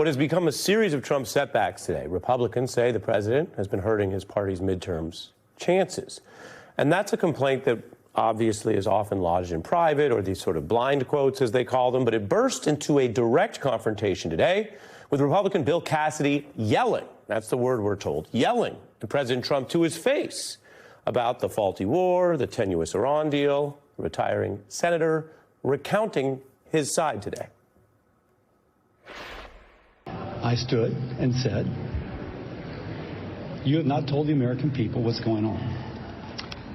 what has become a series of Trump setbacks today. Republicans say the president has been hurting his party's midterms chances. And that's a complaint that obviously is often lodged in private, or these sort of blind quotes, as they call them. But it burst into a direct confrontation today with Republican Bill Cassidy yelling, that's the word we're told, yelling at President Trump to his face about the faulty war, the tenuous Iran deal, the retiring senator recounting his side today. I stood and said, you have not told the American people what's going on.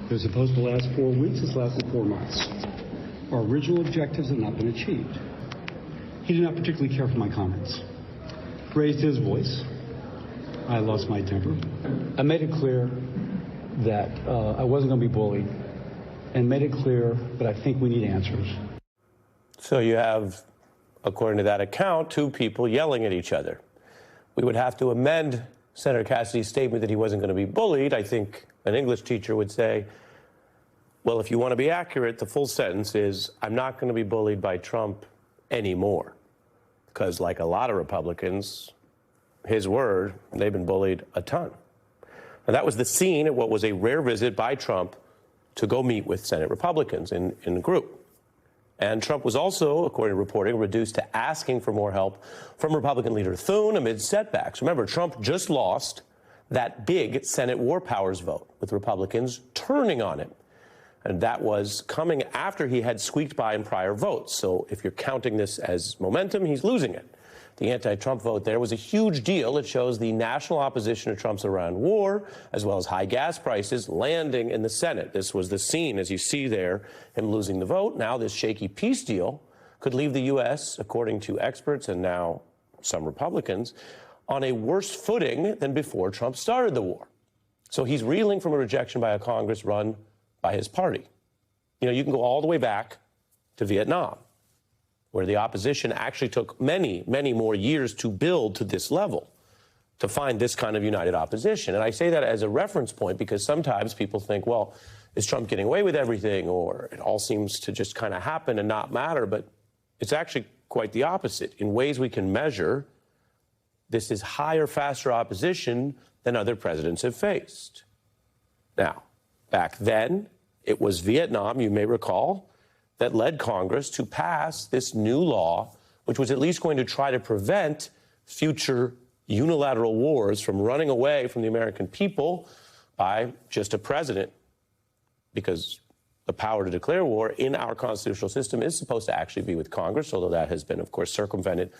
It was supposed to last 4 weeks. It's lasted 4 months. Our original objectives have not been achieved. He did not particularly care for my comments. Raised his voice. I lost my temper. I made it clear that I wasn't going to be bullied, and made it clear that I think we need answers. So you have, according to that account, two people yelling at each other. We would have to amend Senator Cassidy's statement that he wasn't going to be bullied. I think an English teacher would say, well, if you want to be accurate, the full sentence is, I'm not going to be bullied by Trump anymore. Because like a lot of Republicans, his word, they've been bullied a ton. And that was the scene at what was a rare visit by Trump to go meet with Senate Republicans in a group. And Trump was also, according to reporting, reduced to asking for more help from Republican leader Thune amid setbacks. Remember, Trump just lost that big Senate war powers vote, with Republicans turning on him. And that was coming after he had squeaked by in prior votes. So if you're counting this as momentum, he's losing it. The anti-Trump vote there was a huge deal. It shows the national opposition to Trump's Iran war, as well as high gas prices, landing in the Senate. This was the scene, as you see there, him losing the vote. Now this shaky peace deal could leave the U.S., according to experts and now some Republicans, on a worse footing than before Trump started the war. So he's reeling from a rejection by a Congress run by his party. You know, you can go all the way back to Vietnam, where the opposition actually took many, many more years to build to this level, to find this kind of united opposition. And I say that as a reference point because sometimes people think, well, is Trump getting away with everything, or it all seems to just kind of happen and not matter? But it's actually quite the opposite. In ways we can measure, this is higher, faster opposition than other presidents have faced. Now, back then, it was Vietnam, you may recall, that led Congress to pass this new law, which was at least going to try to prevent future unilateral wars from running away from the American people by just a president, because the power to declare war in our constitutional system is supposed to actually be with Congress, although that has been, of course, circumvented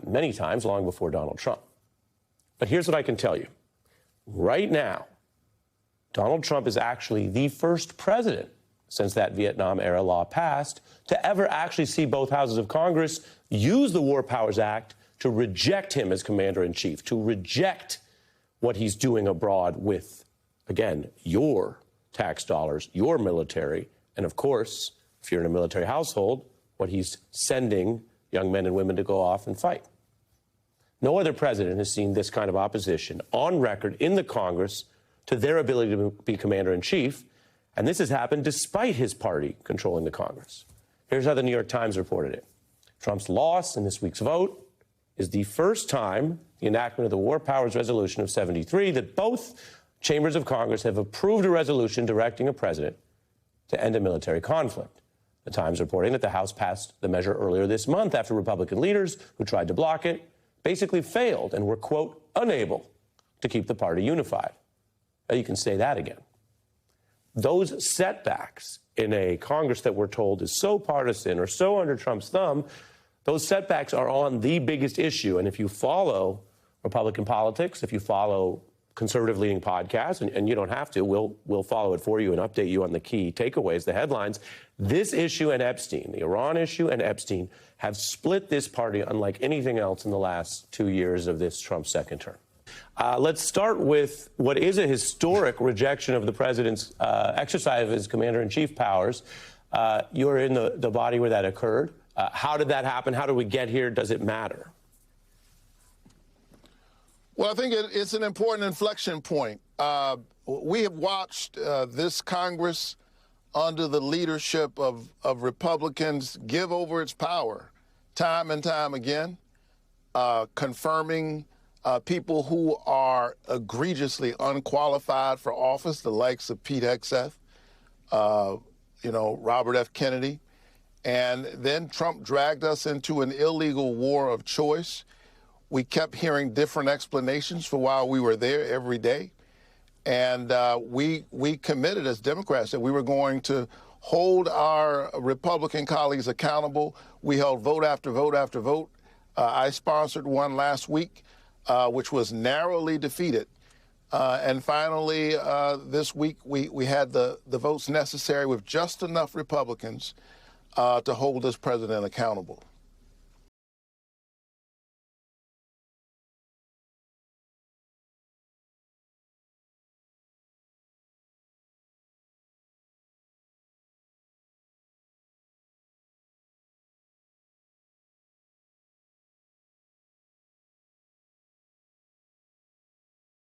many times long before Donald Trump. But here's what I can tell you. Right now, Donald Trump is actually the first president since that Vietnam-era law passed to ever actually see both houses of Congress use the War Powers Act to reject him as commander-in-chief, to reject what he's doing abroad with, again, your tax dollars, your military, and of course, if you're in a military household, what he's sending young men and women to go off and fight. No other president has seen this kind of opposition on record in the Congress to their ability to be commander-in-chief, and this has happened despite his party controlling the Congress. Here's how the New York Times reported it. Trump's loss in this week's vote is the first time the enactment of the War Powers Resolution of 73 that both chambers of Congress have approved a resolution directing a president to end a military conflict. The Times reporting that the House passed the measure earlier this month after Republican leaders who tried to block it basically failed and were, quote, unable to keep the party unified. Now you can say that again. Those setbacks in a Congress that we're told is so partisan or so under Trump's thumb, those setbacks are on the biggest issue. And if you follow Republican politics, if you follow conservative-leaning podcasts, and you don't have to, we'll follow it for you and update you on the key takeaways, the headlines, this issue and Epstein, the Iran issue and Epstein, have split this party unlike anything else in the last 2 years of this Trump second term. Let's start with what is a historic rejection of the president's exercise of his commander-in-chief powers. You're in the body where that occurred. How did that happen? How did we get here? Does it matter? Well, I think it's an important inflection point. We have watched this Congress under the leadership of Republicans give over its power time and time again. confirming people who are egregiously unqualified for office, the likes of Pete Hegseth, Robert F. Kennedy. And then Trump dragged us into an illegal war of choice. We kept hearing different explanations for why we were there every day. And we committed as Democrats that we were going to hold our Republican colleagues accountable. We held vote after vote after vote. I sponsored one last week, which was narrowly defeated. And finally, this week, we had the votes necessary with just enough Republicans to hold this president accountable.